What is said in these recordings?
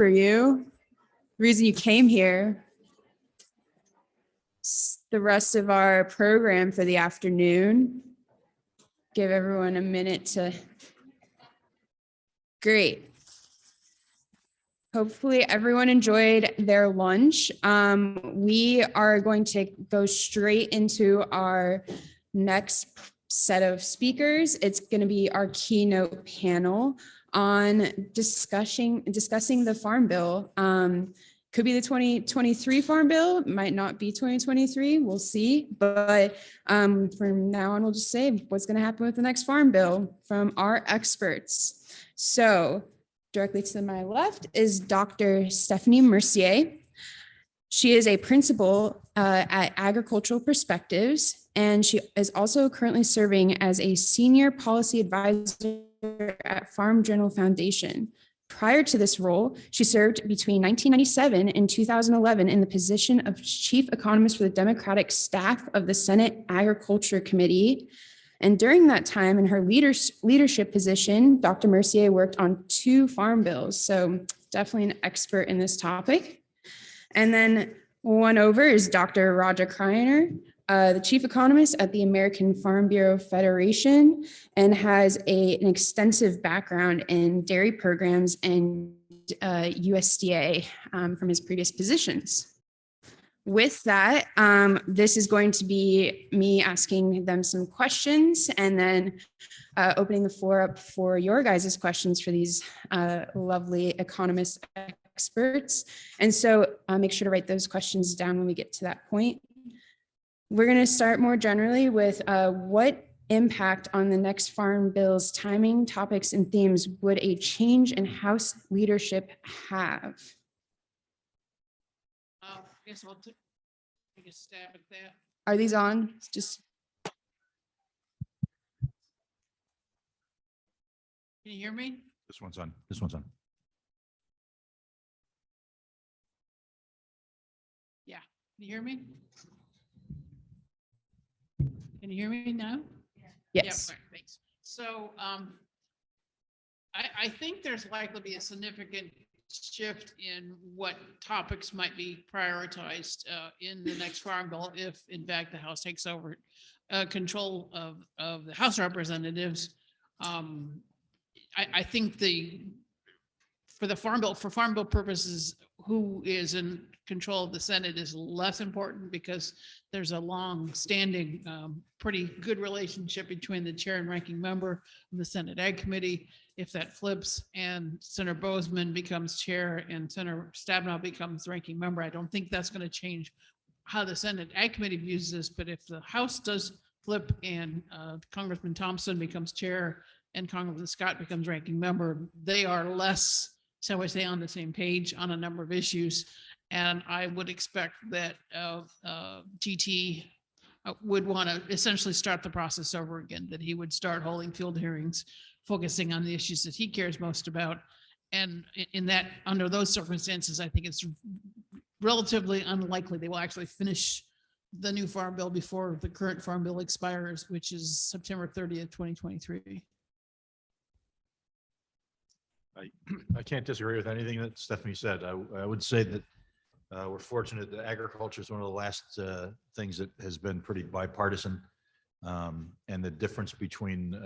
for you. The reason you came here. The rest of our program for the afternoon. Give everyone a minute to. Great. Hopefully everyone enjoyed their lunch. We are going to go straight into our next set of speakers. It's going to be our keynote panel on discussing the Farm Bill. Could be the 2023 Farm Bill, might not be 2023, we'll see. But from now on, we'll just say what's going to happen with the next Farm Bill from our experts. So directly to my left is Dr. Stephanie Mercier. She is a principal at Agricultural Perspectives, and she is also currently serving as a senior policy advisor at Farm Journal Foundation. Prior to this role, she served between 1997 and 2011 in the position of chief economist for the Democratic staff of the Senate Agriculture Committee. And during that time in her leadership position, Dr. Mercier worked on 2 farm bills. So definitely an expert in this topic. And then one over is Dr. Roger Kreiner, the chief economist at the American Farm Bureau Federation, and has an extensive background in dairy programs and USDA from his previous positions. With that, this is going to be me asking them some questions and then opening the floor up for your guys' questions for these lovely economist experts. And so make sure to write those questions down when we get to that point. We're going to start more generally with what impact on the next Farm Bill's timing, topics, and themes would a change in House leadership have? I guess I'll take a stab at that. Are these on? Just Can you hear me? This one's on. This one's on. Yeah. Can you hear me? Can you hear me now? yes. Yeah, all right, thanks. So I think there's likely to be a significant shift in what topics might be prioritized in the next Farm Bill if, in fact, the House takes over control of the House of Representatives. I think for Farm Bill purposes, who is in control of the Senate is less important because there's a long-standing, pretty good relationship between the chair and ranking member of the Senate Ag Committee. If that flips and Senator Bozeman becomes chair and Senator Stabenow becomes ranking member, I don't think that's going to change how the Senate Ag Committee views this. But if the House does flip and Congressman Thompson becomes chair and Congressman Scott becomes ranking member, they are less, shall we say, on the same page on a number of issues. And I would expect that GT would want to essentially start the process over again, that he would start holding field hearings, focusing on the issues that he cares most about. And under those circumstances, I think it's relatively unlikely they will actually finish the new Farm Bill before the current Farm Bill expires, which is September 30th, 2023. I can't disagree with anything that Stephanie said. I would say that we're fortunate that agriculture is one of the last things that has been pretty bipartisan, and the difference between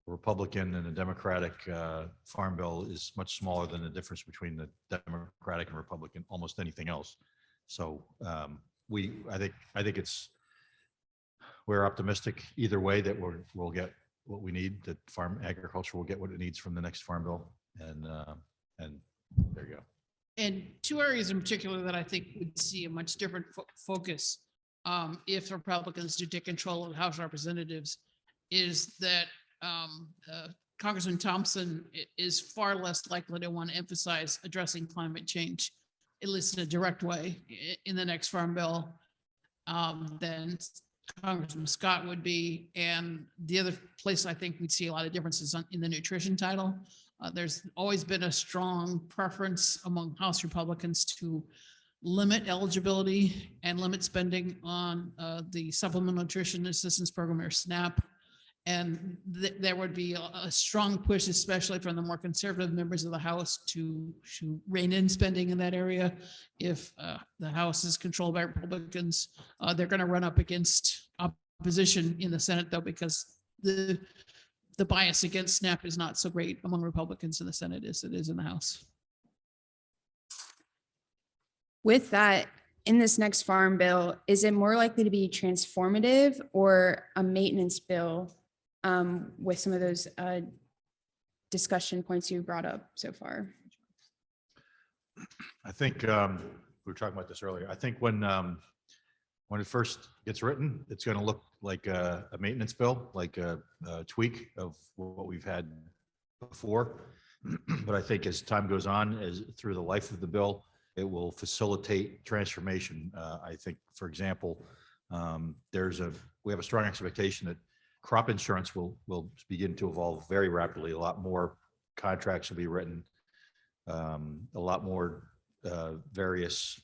Republican and a Democratic Farm Bill is much smaller than the difference between the Democratic and Republican almost anything else. So I think we're optimistic either way that we'll get what we need, that agriculture will get what it needs from the next Farm Bill, and there you go. And 2 areas in particular that I think would see a much different focus if Republicans do take control of the House of Representatives is that Congressman Thompson is far less likely to want to emphasize addressing climate change, at least in a direct way, in the next Farm Bill than Congressman Scott would be. And the other place I think we'd see a lot of differences in the nutrition title. There's always been a strong preference among House Republicans to limit eligibility and limit spending on the Supplemental Nutrition Assistance Program, or SNAP. And there would be a strong push, especially from the more conservative members of the House, to rein in spending in that area. If the House is controlled by Republicans, they're going to run up against opposition in the Senate, though, because the bias against SNAP is not so great among Republicans in the Senate as it is in the House. With that, in this next farm bill, is it more likely to be transformative or a maintenance bill with some of those discussion points you brought up so far? I think we were talking about this earlier. I think when it first gets written, it's going to look like a maintenance bill, like a tweak of what we've had before. But I think as time goes on, as through the life of the bill, it will facilitate transformation. I think, for example, we have a strong expectation that crop insurance will begin to evolve very rapidly. A lot more contracts will be written, a lot more various,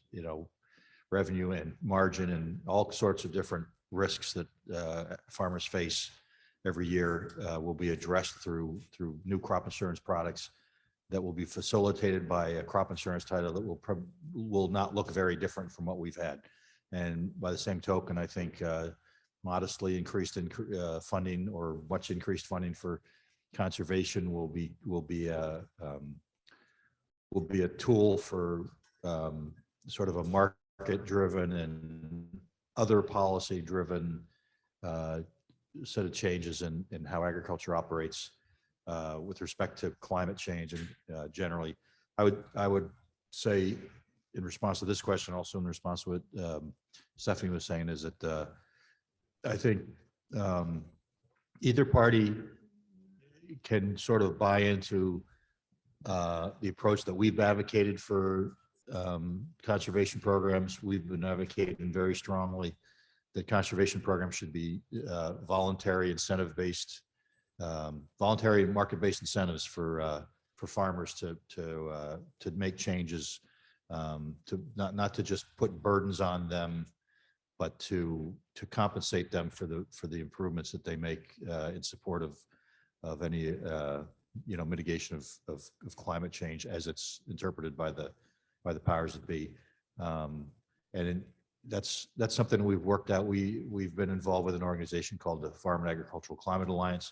revenue and margin and all sorts of different risks that farmers face every year will be addressed through new crop insurance products that will be facilitated by a crop insurance title that will not look very different from what we've had. And by the same token, I think modestly increased funding or much increased funding for conservation will be a tool for sort of a market-driven and other policy-driven set of changes in how agriculture operates with respect to climate change and generally. I would say in response to this question, also in response to what Stephanie was saying, is that I think either party can sort of buy into the approach that we've advocated for conservation programs. We've been advocating very strongly that conservation programs should be voluntary incentive-based, voluntary market-based incentives for farmers to make changes, to not to just put burdens on them, but to compensate them for the improvements that they make in support of any mitigation of climate change as it's interpreted by the powers that be. That's something we've worked out. We've been involved with an organization called the Farm and Agricultural Climate Alliance,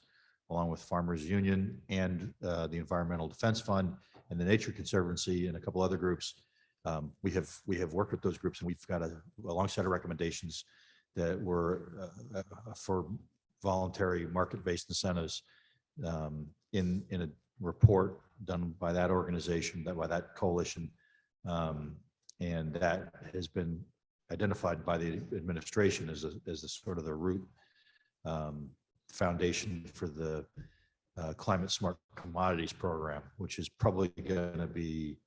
along with Farmers Union and the Environmental Defense Fund and the Nature Conservancy and a couple other groups. We have worked with those groups, and we've got a long set of recommendations that were for voluntary market-based incentives in a report done by that organization, by that coalition, and that has been identified by the administration as the sort of the root foundation for the Climate Smart Commodities Program, which is probably going to be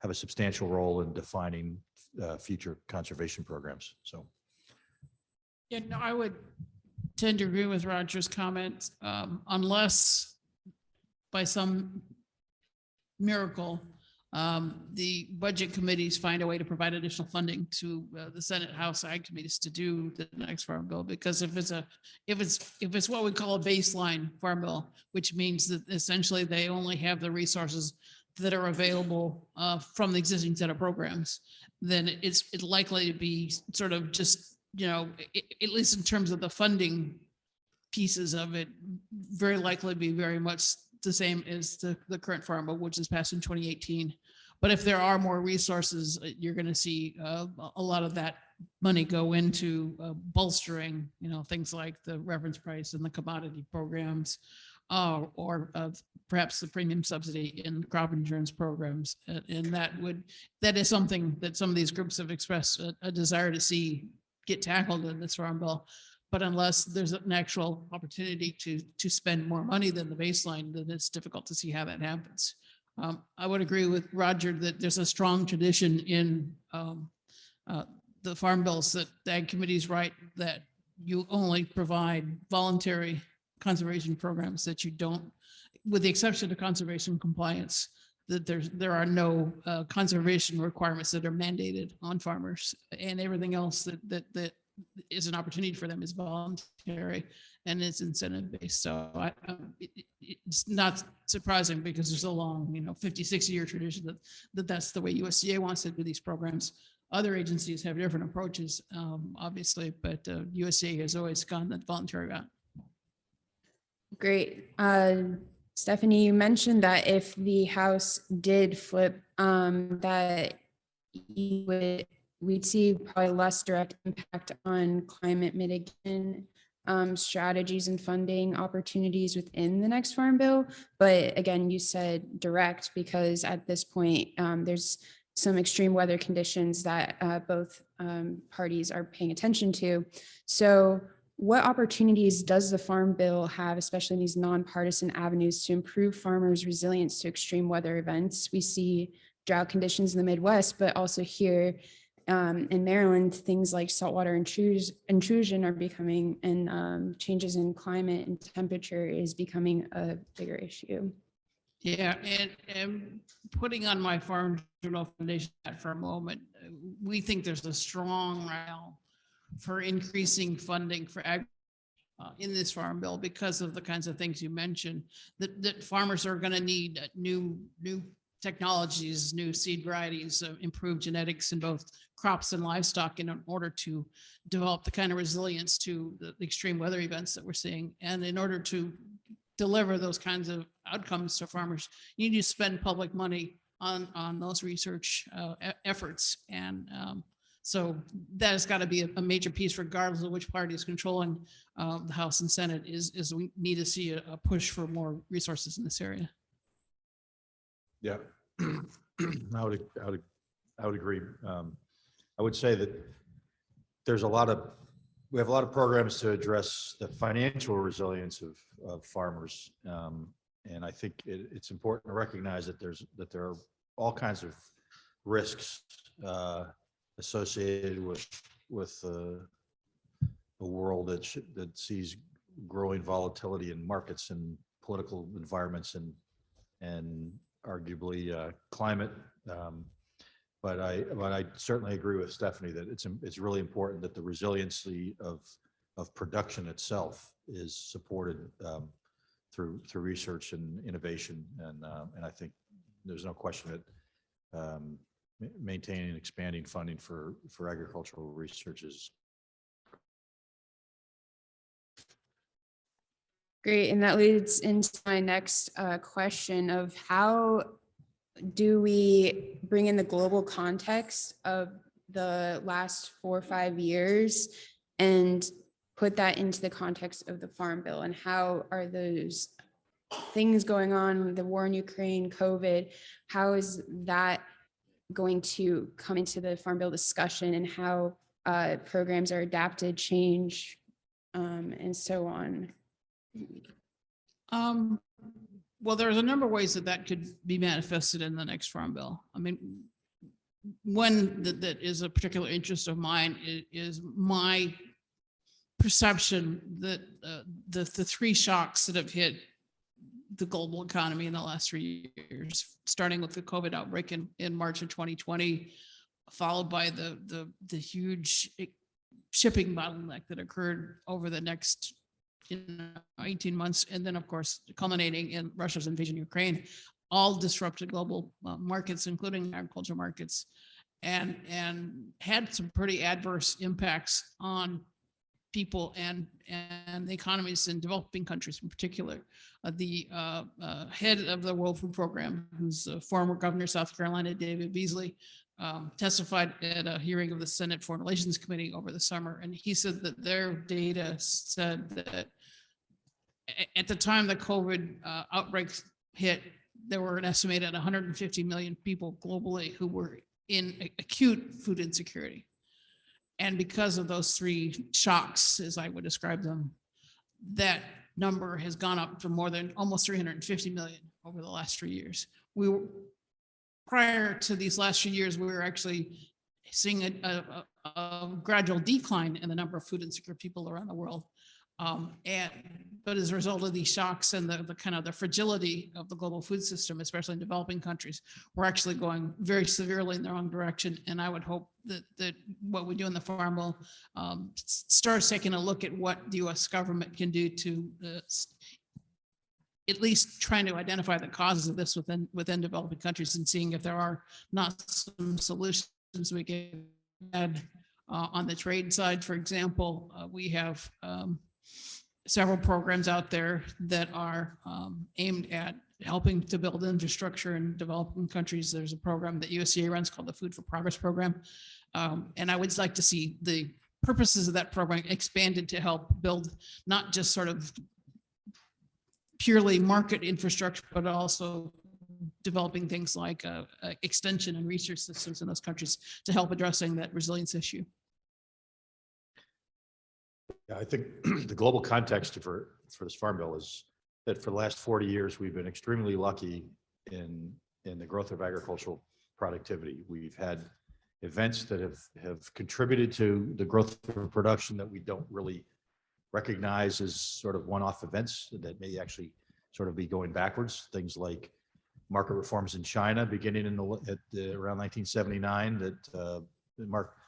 have a substantial role in defining future conservation programs. So, yeah, no, I would tend to agree with Roger's comments, unless by some miracle the budget committees find a way to provide additional funding to the Senate, House, Ag committees to do the next farm bill. Because if it's what we call a baseline farm bill, which means that essentially they only have the resources that are available from the existing set of programs, then it's likely to be sort of just, at least in terms of the funding pieces of it, very likely to be very much the same as the current farm bill, which is passed in 2018. But if there are more resources, you're going to see a lot of that money go into bolstering, things like the reference price and the commodity programs, or perhaps the premium subsidy in crop insurance programs. And that is something that some of these groups have expressed a desire to see get tackled in this farm bill. But unless there's an actual opportunity to spend more money than the baseline, then it's difficult to see how that happens. I would agree with Roger that there's a strong tradition in the farm bills that the Ag committees write that you only provide voluntary conservation programs, that you don't, with the exception of conservation compliance, that there are no conservation requirements that are mandated on farmers, and everything else that is an opportunity for them is voluntary and it's incentive based. So it's not surprising because there's a long, 50, 60-year tradition that's the way USDA wants to do these programs. Other agencies have different approaches, obviously, but USDA has always gone that voluntary route. Great. Stephanie, you mentioned that if the House did flip, that we'd see probably less direct impact on climate mitigation strategies and funding opportunities within the next farm bill. But again, you said direct because at this point, there's some extreme weather conditions that both parties are paying attention to. So what opportunities does the Farm Bill have, especially in these nonpartisan avenues, to improve farmers' resilience to extreme weather events? We see drought conditions in the Midwest, but also here in Maryland, things like saltwater intrusion are becoming, and changes in climate and temperature is becoming a bigger issue. Yeah, and putting on my Farm Journal Foundation hat for a moment, we think there's a strong rationale for increasing funding for ag in this Farm Bill because of the kinds of things you mentioned, that farmers are going to need new technologies, new seed varieties, improved genetics in both crops and livestock in order to develop the kind of resilience to the extreme weather events that we're seeing. And in order to deliver those kinds of outcomes to farmers, you need to spend public money on those research efforts. And so that has got to be a major piece, regardless of which party is controlling the House and Senate, is we need to see a push for more resources in this area. Yeah, I would agree. I would say that we have a lot of programs to address the financial resilience of farmers, and I think it's important to recognize that there are all kinds of risks associated with a world that sees growing volatility in markets and political environments and arguably climate. But I certainly agree with Stephanie that it's really important that the resiliency of production itself is supported through research and innovation, and I think there's no question that maintaining and expanding funding for agricultural research is great. And that leads into my next question of how do we bring in the global context of the last 4 or 5 years and put that into the context of the Farm Bill, and how are those things going on, the war in Ukraine, COVID, how is that going to come into the Farm Bill discussion, and how programs are adapted, change, and so on? Well, there's a number of ways that could be manifested in the next Farm Bill. I mean, one that is a particular interest of mine is my perception that the 3 shocks that have hit the global economy in the last 3 years, starting with the COVID outbreak in March of 2020, followed by the huge shipping bottleneck that occurred over the next 18 months, and then of course culminating in Russia's invasion of Ukraine, all disrupted global markets, including agriculture markets, and had some pretty adverse impacts on people and the economies in developing countries in particular. The head of the World Food Program, who's a former governor of South Carolina, David Beasley, testified at a hearing of the Senate Foreign Relations Committee over the summer. And he said that their data said that at the time the COVID outbreaks hit, there were an estimated 150 million people globally who were in acute food insecurity. And because of those 3 shocks, as I would describe them, that number has gone up to more than almost 350 million over the last 3 years. Prior to these last few years, we were actually seeing a gradual decline in the number of food insecure people around the world. But as a result of these shocks and the kind of the fragility of the global food system, especially in developing countries, we're actually going very severely in the wrong direction. And I would hope that what we do in the Farm Bill starts taking a look at what the U.S. government can do to at least trying to identify the causes of this within developing countries and seeing if there are not some solutions we can add on the trade side. For example, we have several programs out there that are aimed at helping to build infrastructure in developing countries. There's a program that USDA runs called the Food for Progress program. And I would like to see the purposes of that program expanded to help build not just sort of purely market infrastructure, but also developing things like extension and research systems in those countries to help addressing that resilience issue. Yeah, I think the global context for this Farm Bill is that for the last 40 years, we've been extremely lucky in the growth of agricultural productivity. We've had events that have contributed to the growth of production that we don't really recognize as sort of one-off events that may actually sort of be going backwards. Things like market reforms in China beginning around 1979, that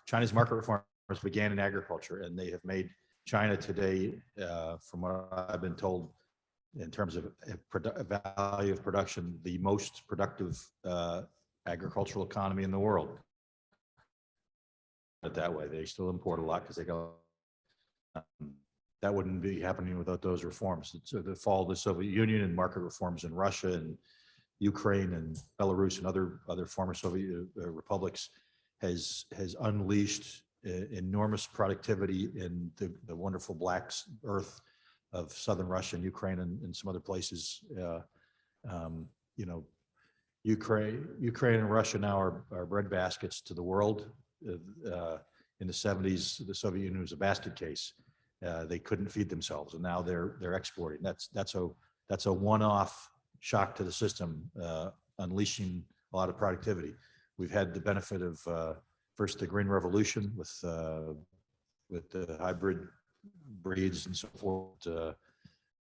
China's market reforms began in agriculture, and they have made China today, from what I've been told, in terms of value of production, the most productive agricultural economy in the world. But that way, they still import a lot because they go. That wouldn't be happening without those reforms. So the fall of the Soviet Union and market reforms in Russia and Ukraine and Belarus and other former Soviet republics has unleashed enormous productivity in the wonderful black earth of southern Russia and Ukraine and some other places. Ukraine and Russia now are breadbaskets to the world. In the 70s, the Soviet Union was a basket case. They couldn't feed themselves, and now they're exporting. That's a one-off shock to the system, unleashing a lot of productivity. We've had the benefit of first the Green Revolution with the hybrid breeds and so forth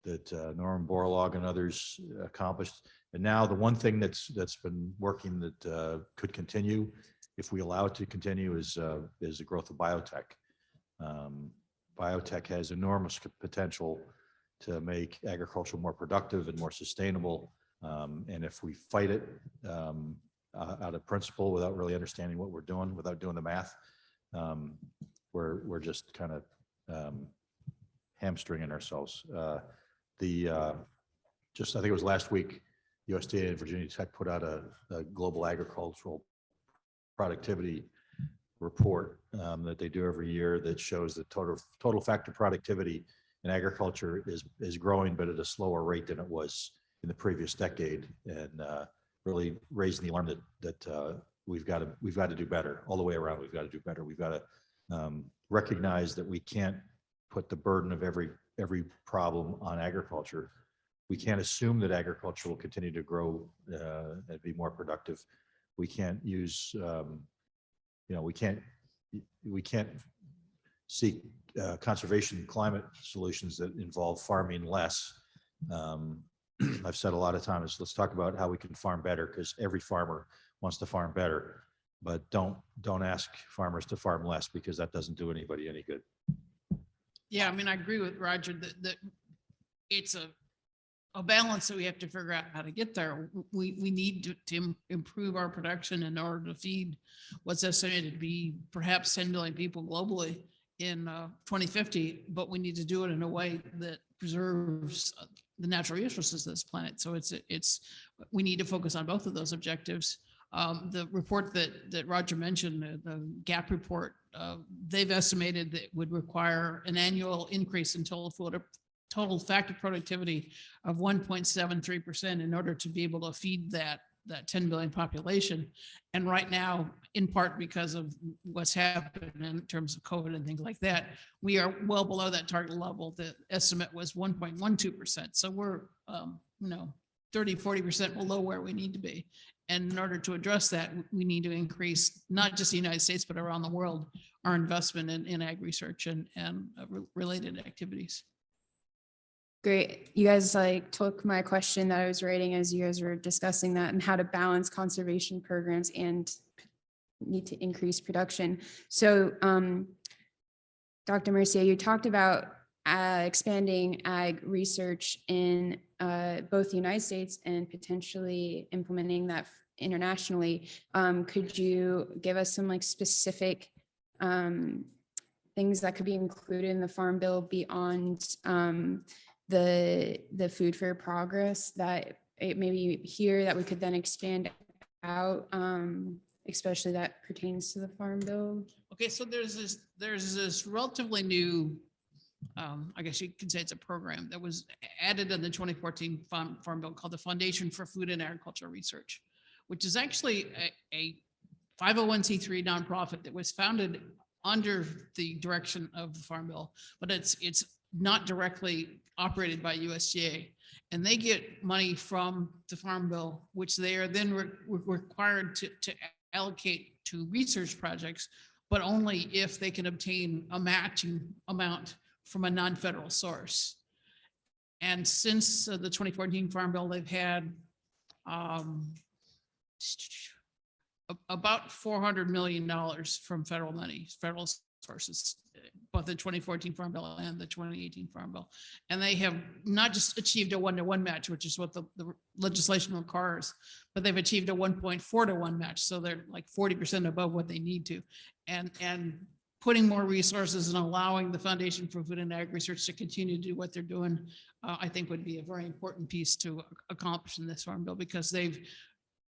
that Norman Borlaug and others accomplished. And now the one thing that's been working that could continue, if we allow it to continue, is the growth of biotech. Biotech has enormous potential to make agriculture more productive and more sustainable. And if we fight it out of principle without really understanding what we're doing, without doing the math, we're just kind of hamstringing ourselves. I think it was last week, USDA and Virginia Tech put out a global agricultural productivity report that they do every year that shows the total factor productivity in agriculture is growing, but at a slower rate than it was in the previous decade, and really raising the alarm that we've got to do better all the way around. We've got to do better. We've got to recognize that we can't put the burden of every problem on agriculture. We can't assume that agriculture will continue to grow and be more productive. We can't use, we can't seek conservation climate solutions that involve farming less. I've said a lot of times, let's talk about how we can farm better, because every farmer wants to farm better, but don't ask farmers to farm less, because that doesn't do anybody any good. Yeah, I mean, I agree with Roger that it's a balance that we have to figure out how to get there. We need to improve our production in order to feed what's estimated to be perhaps 10 million people globally in 2050, but we need to do it in a way that preserves the natural resources of this planet. So we need to focus on both of those objectives. The report that Roger mentioned, the GAP report, they've estimated that it would require an annual increase in total factor productivity of 1.73% in order to be able to feed that 10 billion population. And right now, in part because of what's happened in terms of COVID and things like that, we are well below that target level. The estimate was 1.12%. So we're 30-40% below where we need to be. And in order to address that, we need to increase, not just the United States, but around the world, our investment in ag research and related activities. Great. You guys like took my question that I was writing as you guys were discussing that and how to balance conservation programs and need to increase production. So Dr. Mercier, you talked about expanding ag research in both the United States and potentially implementing that internationally. Could you give us some like specific things that could be included in the Farm Bill beyond the food for progress that it maybe here that we could then expand out, especially that pertains to the Farm Bill? Okay, so there's this relatively new, I guess you could say it's a program that was added in the 2014 Farm Bill called the Foundation for Food and Agricultural Research, which is actually a 501c3 nonprofit that was founded under the direction of the Farm Bill, but it's not directly operated by USDA. And they get money from the Farm Bill, which they are then required to allocate to research projects, but only if they can obtain a matching amount from a non-federal source. And since the 2014 Farm Bill, they've had about $400 million from federal money, federal sources, both the 2014 Farm Bill and the 2018 Farm Bill. And they have not just achieved a 1-to-1 match, which is what the legislation requires, but they've achieved a 1.4-to-1 match. So they're like 40% above what they need to. And putting more resources and allowing the Foundation for Food and Ag Research to continue to do what they're doing, I think would be a very important piece to accomplish in this Farm Bill, because they've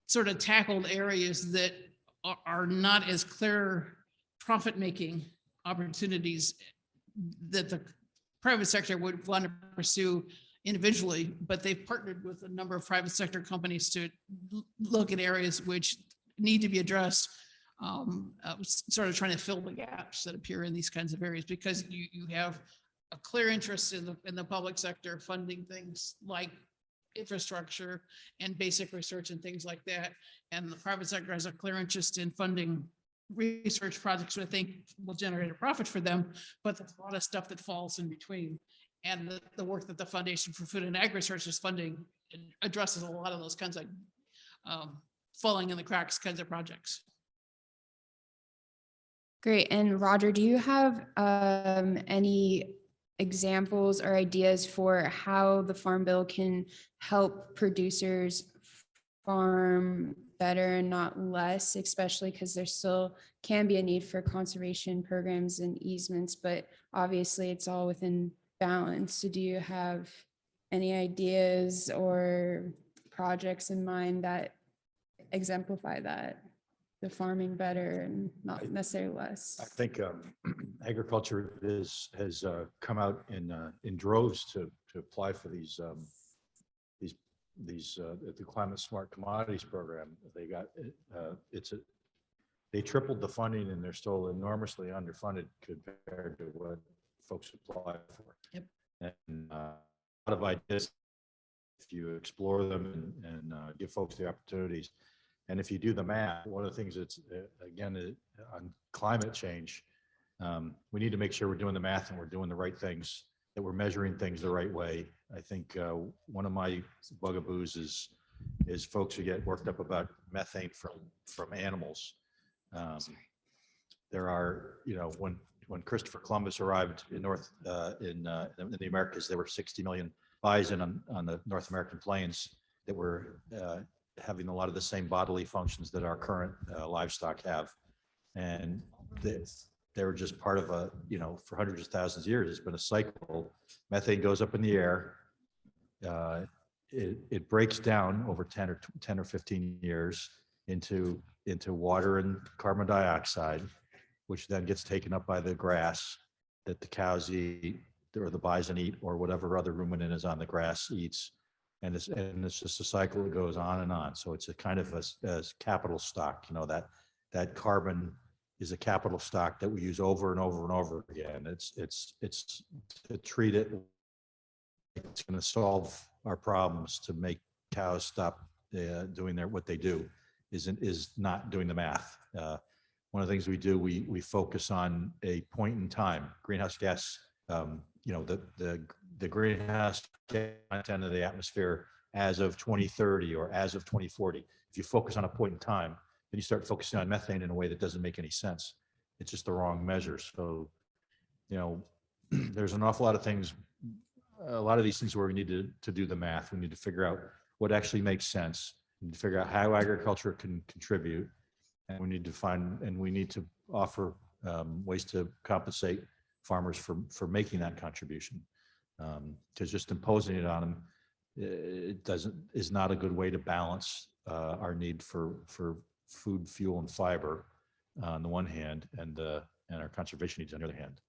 sort of tackled areas that are not as clear profit-making opportunities that the private sector would want to pursue individually, but they've partnered with a number of private sector companies to look at areas which need to be addressed, sort of trying to fill the gaps that appear in these kinds of areas, because you have a clear interest in the public sector funding things like infrastructure and basic research and things like that. And the private sector has a clear interest in funding research projects that I think will generate a profit for them, but there's a lot of stuff that falls in between. And the work that the Foundation for Food and Ag Research is funding addresses a lot of those kinds of falling in the cracks kinds of projects. Great. And Roger, do you have any examples or ideas for how the Farm Bill can help producers farm better and not less, especially because there still can be a need for conservation programs and easements, but obviously it's all within balance. So do you have any ideas or projects in mind that exemplify that, the farming better and not necessarily less? I think agriculture has come out in droves to apply for these the Climate Smart Commodities Program. They got they tripled the funding, and they're still enormously underfunded compared to what folks apply for. Yep. And a lot of ideas, if you explore them and give folks the opportunities. And if you do the math, one of the things that's, again, on climate change, we need to make sure we're doing the math and we're doing the right things, that we're measuring things the right way. I think one of my bugaboos is folks who get worked up about methane from animals. There are, when Christopher Columbus arrived in in the Americas, there were 60 million bison on the North American plains that were having a lot of the same bodily functions that our current livestock have. And they were just part of for hundreds of thousands of years, it's been a cycle. Methane goes up in the air. It breaks down over 10 or 15 years into water and carbon dioxide, which then gets taken up by the grass that the cows eat, or the bison eat, or whatever other ruminant is on the grass eats. And it's just a cycle that goes on and on. So it's a kind of a capital stock, that carbon is a capital stock that we use over and over and over again. It's to treat it, it's going to solve our problems to make cows stop doing what they do, is not doing the math. One of the things we do, we focus on a point in time. Greenhouse gas, the the greenhouse gas content of the atmosphere as of 2030 or as of 2040. If you focus on a point in time, then you start focusing on methane in a way that doesn't make any sense. It's just the wrong measure. So, you know, there's an awful lot of things, a lot of these things where we need to do the math. We need to figure out what actually makes sense. We need to figure out how agriculture can contribute, and we need to offer ways to compensate farmers for making that contribution. Because just imposing it on them, is not a good way to balance our need for food, fuel, and fiber on the one hand, and our conservation needs on the other hand.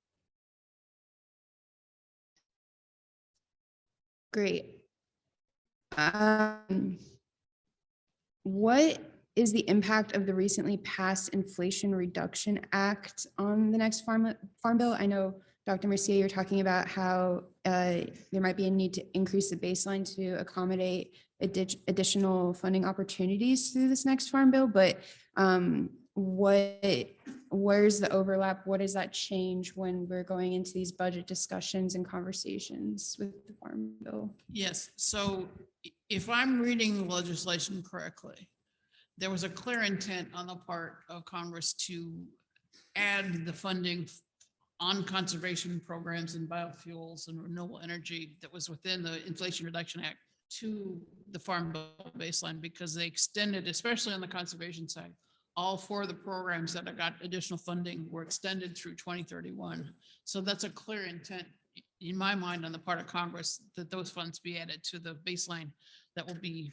Great. What is the impact of the recently passed Inflation Reduction Act on the next farm bill? I know, Dr. Mercier, you're talking about how there might be a need to increase the baseline to accommodate additional funding opportunities through this next farm bill, but where's the overlap? What does that change when we're going into these budget discussions and conversations with the farm bill? Yes, so if I'm reading the legislation correctly, there was a clear intent on the part of Congress to add the funding on conservation programs and biofuels and renewable energy that was within the Inflation Reduction Act to the farm bill baseline, because they extended, especially on the conservation side, all four of the programs that got additional funding were extended through 2031. So that's a clear intent in my mind on the part of Congress that those funds be added to the baseline that will be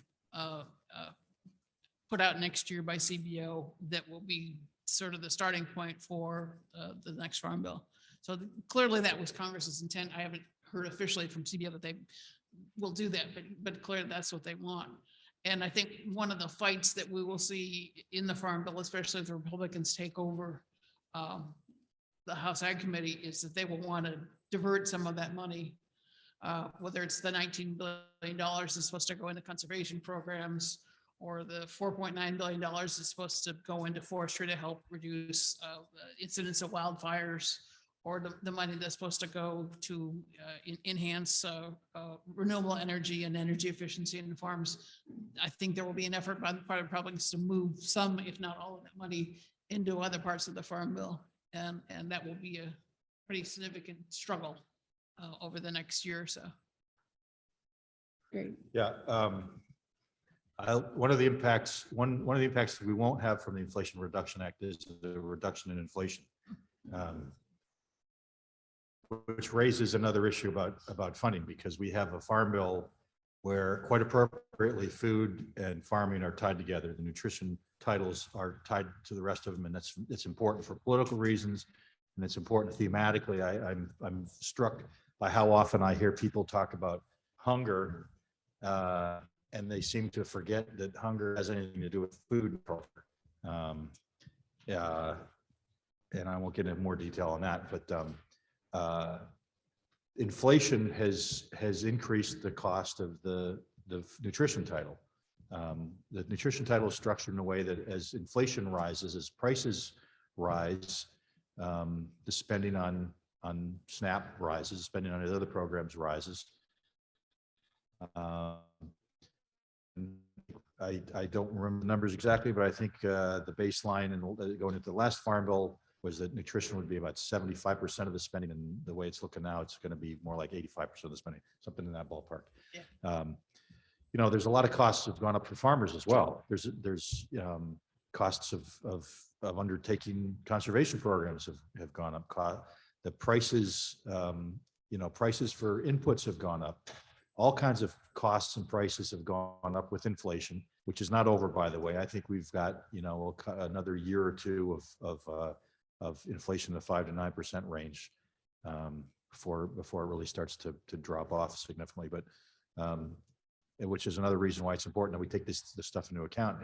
put out next year by CBO, that will be sort of the starting point for the next farm bill. So clearly that was Congress's intent. I haven't heard officially from CBO that they will do that, but clearly that's what they want. And I think one of the fights that we will see in the farm bill, especially if the Republicans take over the House Ag Committee, is that they will want to divert some of that money, whether it's the $19 billion is supposed to go into conservation programs, or the $4.9 billion is supposed to go into forestry to help reduce incidents of wildfires, or the money that's supposed to go to enhance renewable energy and energy efficiency in the farms. I think there will be an effort by the part of Republicans to move some, if not all of that money, into other parts of the farm bill. And that will be a pretty significant struggle over the next year or so. Great. Yeah. One of the impacts that we won't have from the Inflation Reduction Act is the reduction in inflation, which raises another issue about funding, because we have a farm bill where, quite appropriately, food and farming are tied together. The nutrition titles are tied to the rest of them, and it's important for political reasons, and it's important thematically. I'm struck by how often I hear people talk about hunger, and they seem to forget that hunger has anything to do with food and culture. And I won't get into more detail on that, but inflation has increased the cost of the nutrition title. The nutrition title is structured in a way that as inflation rises, as prices rise, the spending on SNAP rises, spending on other programs rises. I don't remember the numbers exactly, but I think the baseline and going into the last farm bill was that nutrition would be about 75% of the spending, and the way it's looking now, it's going to be more like 85% of the spending, something in that ballpark. Yeah. You know, there's a lot of costs have gone up for farmers as well. There's costs of undertaking conservation programs have gone up. The prices, prices for inputs have gone up. All kinds of costs and prices have gone up with inflation, which is not over, by the way. I think we've got, another year or two of inflation in the 5 to 9% range before it really starts to drop off significantly. But which is another reason why it's important that we take this stuff into account.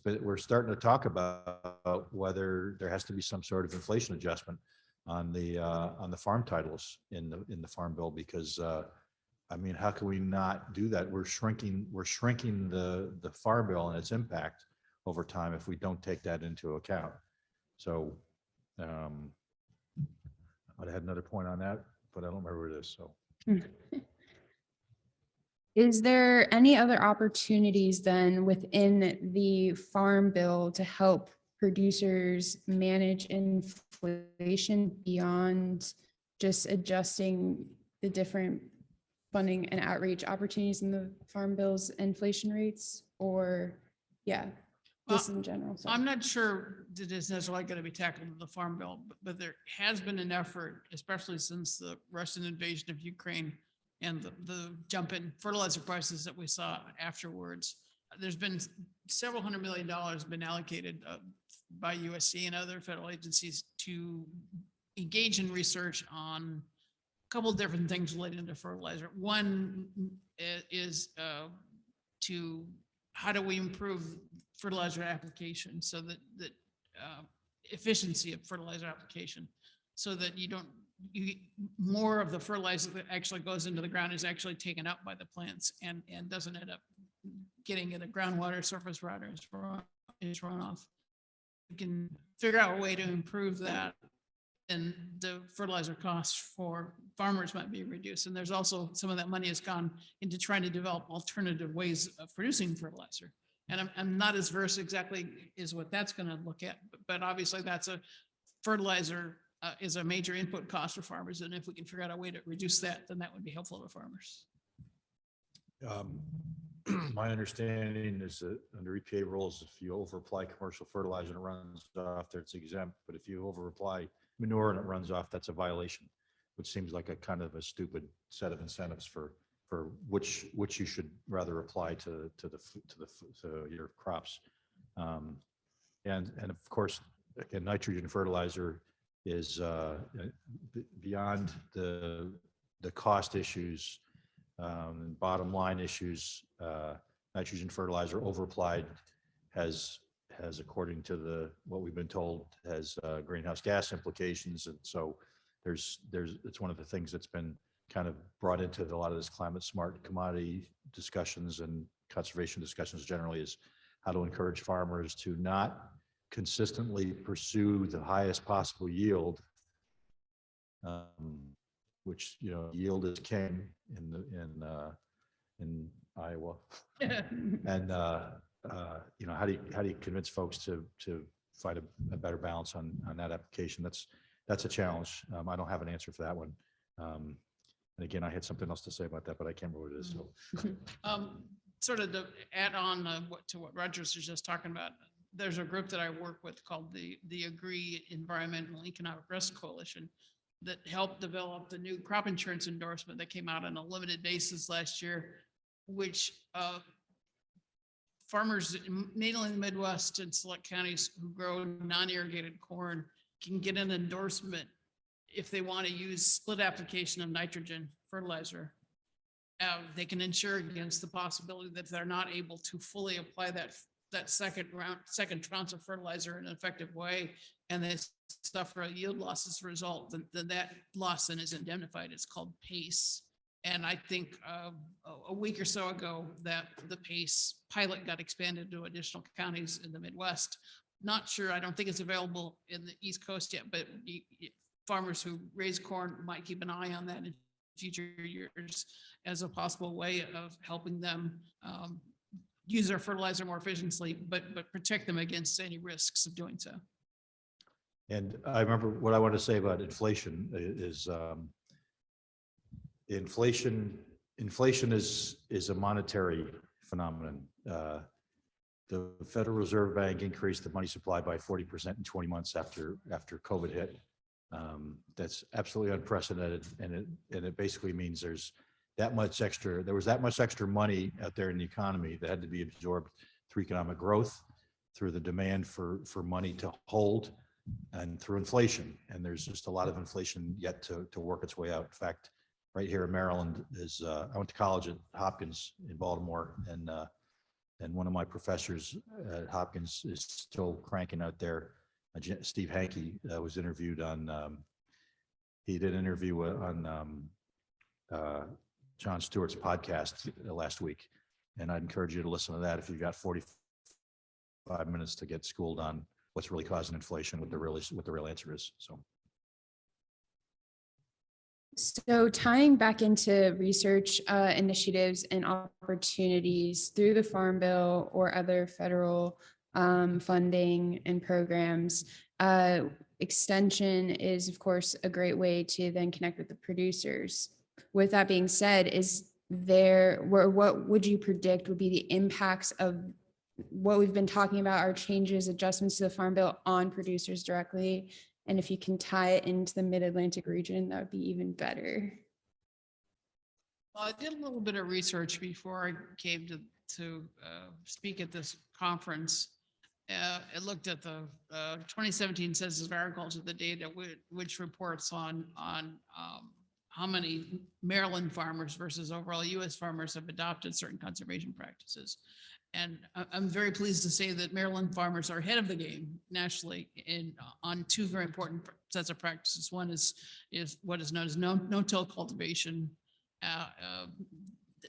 We're starting to talk about whether there has to be some sort of inflation adjustment on the farm titles in the farm bill, because how can we not do that? We're shrinking the farm bill and its impact over time if we don't take that into account. So I had another point on that, but I don't remember what it is. So Is there any other opportunities then within the Farm Bill to help producers manage inflation beyond just adjusting the different funding and outreach opportunities in the Farm Bill's inflation rates? Or, yeah, just in general? Sorry. I'm not sure that it's necessarily going to be tackled in the Farm Bill, but there has been an effort, especially since the Russian invasion of Ukraine and the jump in fertilizer prices that we saw afterwards. There's been several $100 million been allocated by USC and other federal agencies to engage in research on a couple of different things related to fertilizer. One is to how do we improve fertilizer application so that efficiency of fertilizer application, so that more of the fertilizer that actually goes into the ground is actually taken up by the plants and doesn't end up getting in the groundwater, surface water is runoff. We can figure out a way to improve that, and the fertilizer costs for farmers might be reduced. And there's also some of that money has gone into trying to develop alternative ways of producing fertilizer. And I'm not as versed exactly is what that's going to look at, but obviously that's a fertilizer is a major input cost for farmers. And if we can figure out a way to reduce that, then that would be helpful to farmers. My understanding is that under EPA rules, if you over-apply commercial fertilizer and it runs off there, it's exempt. But if you over-apply manure and it runs off, that's a violation, which seems like a kind of a stupid set of incentives for which you should rather apply to your crops. And of course, again, nitrogen fertilizer is beyond the cost issues and bottom line issues. Nitrogen fertilizer overapplied has according to what we've been told, has greenhouse gas implications. And so it's one of the things that's been kind of brought into a lot of this climate smart commodity discussions and conservation discussions generally, is how to encourage farmers to not consistently pursue the highest possible yield, which, yield is king in Iowa. And how do you convince folks to find a better balance on that application? That's a challenge. I don't have an answer for that one. And again, I had something else to say about that, but I can't remember what it is. So, sort of to add on to what Rogers was just talking about, there's a group that I work with called the Agree Environmental Economic Risk Coalition that helped develop the new crop insurance endorsement that came out on a limited basis last year, which farmers mainly in the Midwest and select counties who grow non-irrigated corn can get an endorsement if they want to use split application of nitrogen fertilizer. They can insure against the possibility that they're not able to fully apply that second tranche of fertilizer in an effective way, and they suffer a yield loss as a result. Then that loss then is indemnified. It's called PACE. And I think a week or so ago that the PACE pilot got expanded to additional counties in the Midwest. Not sure. I don't think it's available in the East Coast yet, but farmers who raise corn might keep an eye on that in future years as a possible way of helping them use their fertilizer more efficiently, but protect them against any risks of doing so. and I remember what I wanted to say about inflation is inflation is a monetary phenomenon. The Federal Reserve Bank increased the money supply by 40% in 20 months after COVID hit. That's absolutely unprecedented, and it basically means there was that much extra money out there in the economy that had to be absorbed through economic growth, through the demand for money to hold, and through inflation. And there's just a lot of inflation yet to work its way out. In fact, right here in Maryland I went to college at Hopkins in Baltimore, and one of my professors at Hopkins is still cranking out there. Steve Hankey was interviewed on, he did an interview on Jon Stewart's podcast last week. And I'd encourage you to listen to that if you've got 45 minutes to get schooled on what's really causing inflation, what the real answer is. So. So tying back into research initiatives and opportunities through the Farm Bill or other federal funding and programs, extension is of course a great way to then connect with the producers. With that being said, what would you predict would be the impacts of what we've been talking about, our changes, adjustments to the Farm Bill on producers directly? And if you can tie it into the Mid-Atlantic region, that would be even better. Well, I did a little bit of research before I came to speak at this conference. It looked at the 2017 Census of Agriculture, the data which reports on how many Maryland farmers versus overall U.S. farmers have adopted certain conservation practices. And I'm very pleased to say that Maryland farmers are ahead of the game nationally on two very important sets of practices. One is what is known as no-till cultivation.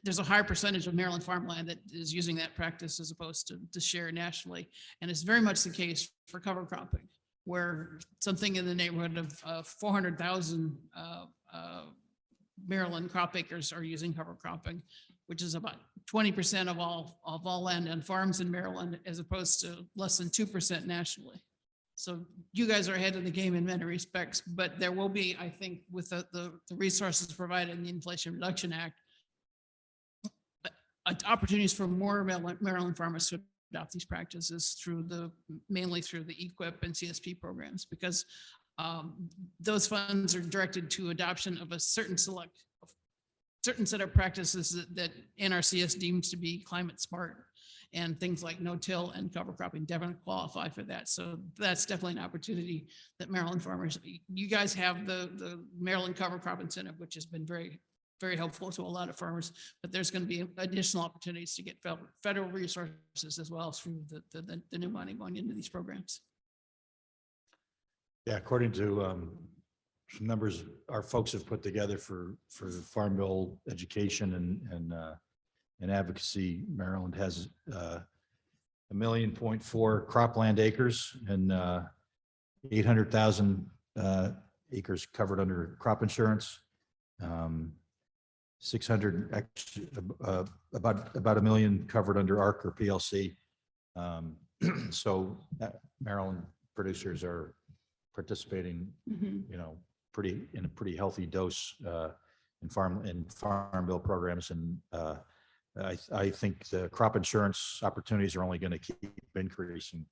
There's a higher percentage of Maryland farmland that is using that practice as opposed to share nationally. And it's very much the case for cover cropping, where something in the neighborhood of 400,000 Maryland crop acres are using cover cropping, which is about 20% of all land and farms in Maryland, as opposed to less than 2% nationally. So you guys are ahead of the game in many respects, but there will be, I think, with the resources provided in the Inflation Reduction Act, opportunities for more Maryland farmers to adopt these practices mainly through the EQIP and CSP programs, because those funds are directed to adoption of a certain set of practices that NRCS deems to be climate smart, and things like no-till and cover cropping definitely qualify for that. So that's definitely an opportunity that Maryland farmers, you guys have the Maryland cover crop incentive, which has been very, very helpful to a lot of farmers, but there's going to be additional opportunities to get federal resources as well through the new money going into these programs. Yeah, according to some numbers our folks have put together for Farm Bill education and advocacy, Maryland has 1.4 million cropland acres and 800,000 acres covered under crop insurance. 600 about 1 million covered under ARC or PLC. So Maryland producers are participating, in a pretty healthy dose in farm bill programs, and I think the crop insurance opportunities are only going to keep increasing.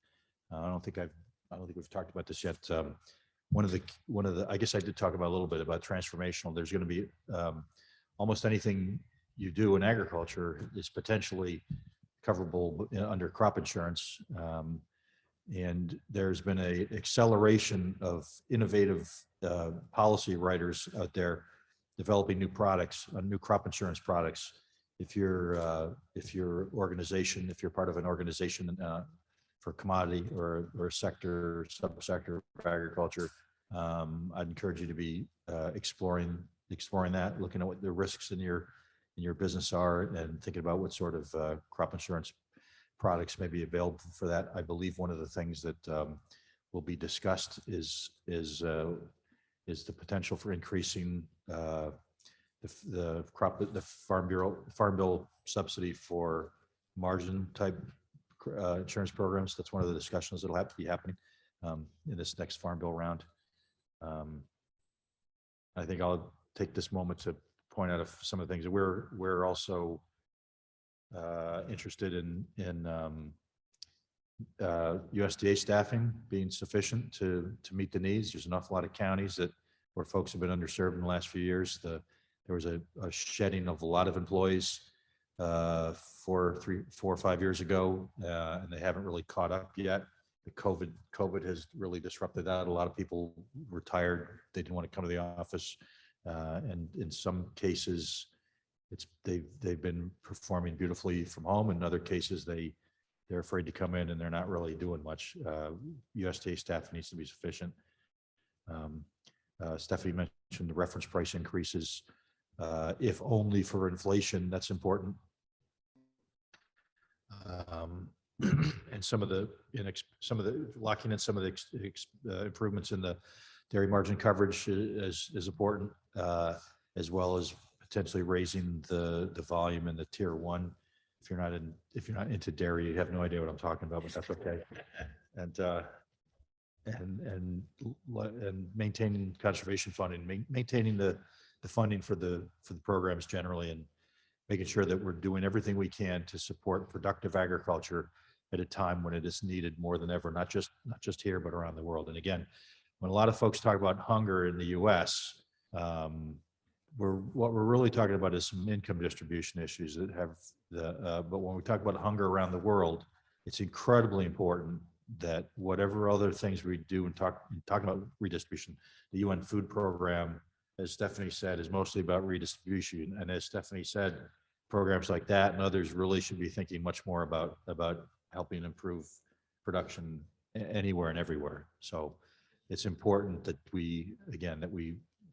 I don't think we've talked about this yet. One of the I guess I did talk about a little bit about transformational. There's going to be almost anything you do in agriculture is potentially coverable under crop insurance. And there's been an acceleration of innovative policy writers out there developing new products, new crop insurance products. If you're organization, if you're part of an organization for commodity or sector or subsector of agriculture, I'd encourage you to be exploring that, looking at what the risks in your business are, and thinking about what sort of crop insurance products may be available for that. I believe one of the things that will be discussed is the potential for increasing the Farm Bill subsidy for margin type insurance programs. That's one of the discussions that'll have to be happening in this next Farm Bill round. I think I'll take this moment to point out some of the things that we're also interested in USDA staffing being sufficient to meet the needs. There's an awful lot of counties where folks have been underserved in the last few years. There was a shedding of a lot of employees 4 or 5 years ago, and they haven't really caught up yet. The COVID has really disrupted that. A lot of people retired. They didn't want to come to the office, and in some cases, they've been performing beautifully from home. In other cases, they're afraid to come in and they're not really doing much. USDA staff needs to be sufficient. Stephanie mentioned the reference price increases, if only for inflation. That's important. And some of the locking in some of the improvements in the dairy margin coverage is important. as well as potentially raising the volume in the tier one. If you're not into dairy, you have no idea what I'm talking about, but that's okay. And maintaining conservation funding, maintaining the funding for the programs generally, and making sure that we're doing everything we can to support productive agriculture at a time when it is needed more than ever, not just here, but around the world. And again, when a lot of folks talk about hunger in the US, what we're really talking about is some income distribution issues that have but when we talk about hunger around the world, it's incredibly important that whatever other things we do and talking about redistribution, the UN Food Program, as Stephanie said, is mostly about redistribution. And as Stephanie said, programs like that and others really should be thinking much more about helping improve production anywhere and everywhere. So it's important that we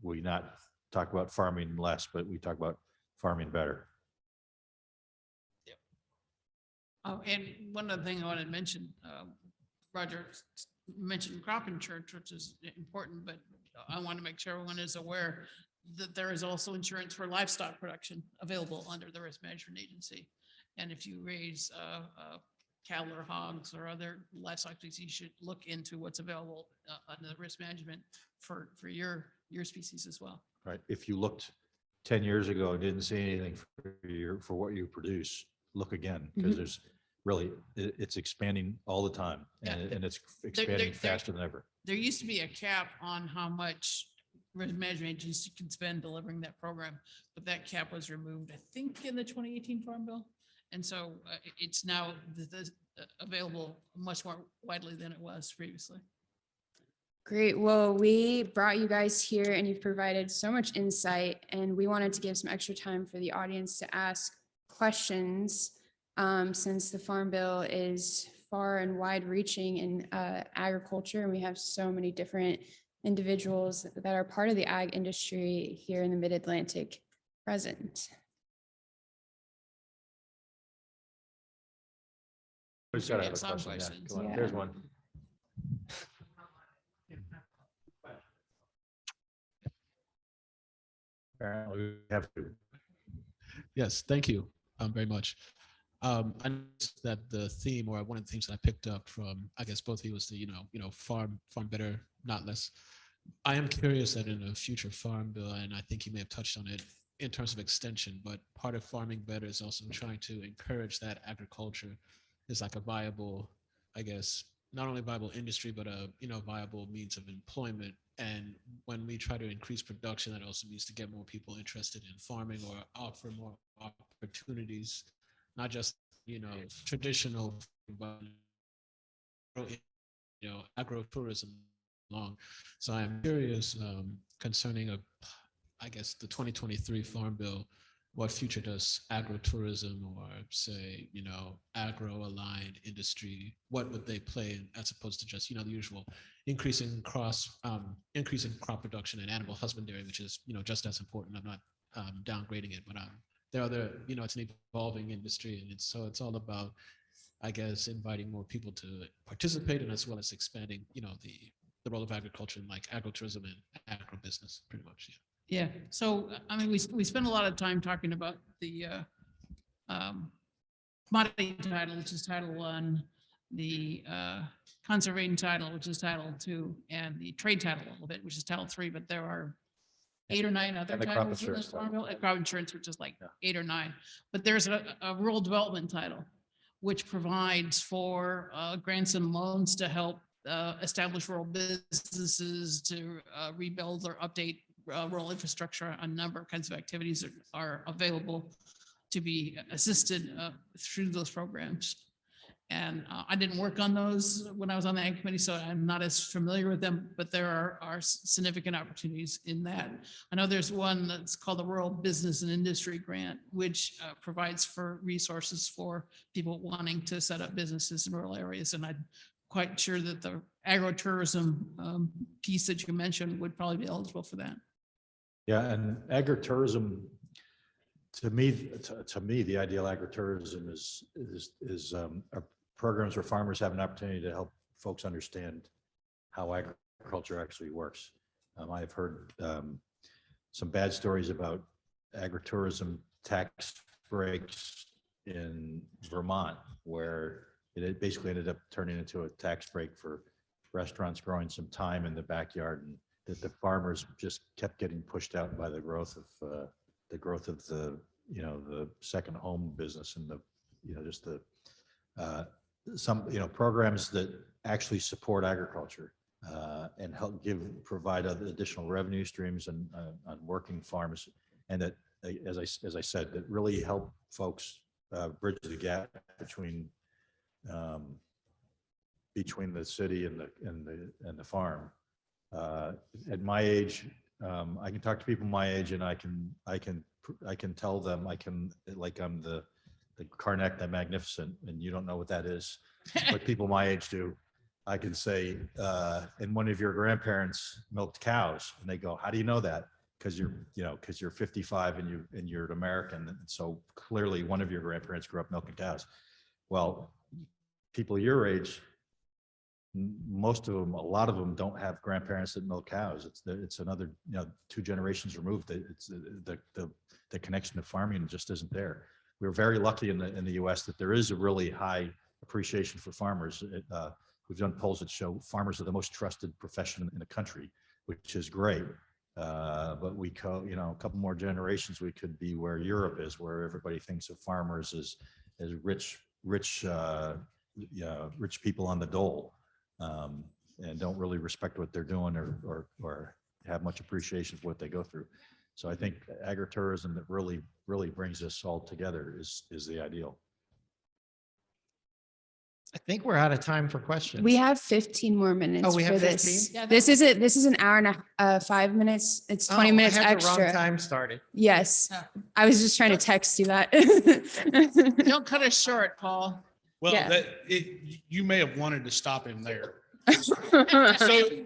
not talk about farming less, but we talk about farming better. Oh, and one other thing I wanted to mention, Roger mentioned crop insurance, which is important, but I want to make sure everyone is aware that there is also insurance for livestock production available under the Risk Management Agency. And if you raise cattle or hogs or other livestock species, you should look into what's available under the risk management for your species as well. Right. If you looked 10 years ago and didn't see anything for what you produce, look again, because there's really, it's expanding all the time, and it's expanding faster than ever. There used to be a cap on how much risk management agency can spend delivering that program, but that cap was removed, I think, in the 2018 Farm Bill. And so it's now available much more widely than it was previously. Great. Well, we brought you guys here and you've provided so much insight, and we wanted to give some extra time for the audience to ask questions, since the Farm Bill is far and wide reaching in agriculture, and we have so many different individuals that are part of the ag industry here in the Mid-Atlantic present. Who's got to have a Some question? Yeah, questions. come on, Yeah. there's one. Apparently we have to. Yes, thank you very much. I noticed that the theme, or one of the themes that I picked up from, I guess, both of you, was the, farm better, not less. I am curious that in a future farm bill, and I think you may have touched on it in terms of extension, but part of farming better is also trying to encourage that agriculture is like a viable, I guess, not only viable industry, but a viable means of employment. And when we try to increase production, that also means to get more people interested in farming or offer more opportunities, not just traditional, but agro-tourism along. So I'm curious concerning I guess the 2023 Farm Bill. What future does agro-tourism, or say, agro-aligned industry, what would they play in, as opposed to just, the usual increasing crop production and animal husbandry, which is, just as important. I'm not downgrading it, but there are other, it's an evolving industry, and it's all about, I guess, inviting more people to participate, and as well as expanding, the role of agriculture in like agro-tourism and agribusiness, pretty much. Yeah. Yeah. So, I mean, we spend a lot of time talking about the commodity title, which is Title I, the conservation title, which is Title II, and the trade title a little bit, which is Title III. But there are 8 or 9 other And the crop titles in insurance this Farm Bill, and crop insurance, which is like 8 or 9. But there's a rural development title, which provides for grants and loans to help establish rural businesses, to rebuild or update rural infrastructure. A number of kinds of activities are available to be assisted through those programs. And I didn't work on those when I was on the Ag Committee, so I'm not as familiar with them, but there are significant opportunities in that. I know there's one that's called the Rural Business and Industry Grant, which provides for resources for people wanting to set up businesses in rural areas. And I'm quite sure that the agro-tourism piece that you mentioned would probably be eligible for that. Yeah, and agritourism, to me, the ideal agritourism is programs where farmers have an opportunity to help folks understand how agriculture actually works. I've heard some bad stories about agritourism tax breaks in Vermont, where it basically ended up turning into a tax break for restaurants growing some thyme in the backyard, and that the farmers just kept getting pushed out by the growth of the the second home business, and the just the some programs that actually support agriculture and help provide other additional revenue streams and on working farms, and that as I said, that really help folks bridge the gap between the city and the farm. At my age, I can talk to people my age, and I can tell them, like I'm the Karnak the Magnificent, and you don't know what that is, but people my age do. I can say, and one of your grandparents milked cows, and they go, "How do you know that?" Because you're 55 and you're an American, and so clearly one of your grandparents grew up milking cows. Well, people your age, most of them, a lot of them don't have grandparents that milk cows. It's another 2 generations removed. It's the connection to farming just isn't there. We're very lucky in the U.S. that there is a really high appreciation for farmers. We've done polls that show farmers are the most trusted profession in the country, which is great. But a couple more generations, we could be where Europe is, where everybody thinks of farmers as rich people on the dole, and don't really respect what they're doing or have much appreciation for what they go through. So I think agritourism that really brings us all together is the ideal. I think we're out of time for questions. We have 15 more minutes Oh, we have for this. 15? Yeah, This is an hour and 5 minutes. It's 20 Oh, minutes I had the wrong extra. time started. Yes. Yeah. I was just trying to text you that. Don't cut us short, Paul. Well, Yeah. you may have wanted to stop him there. So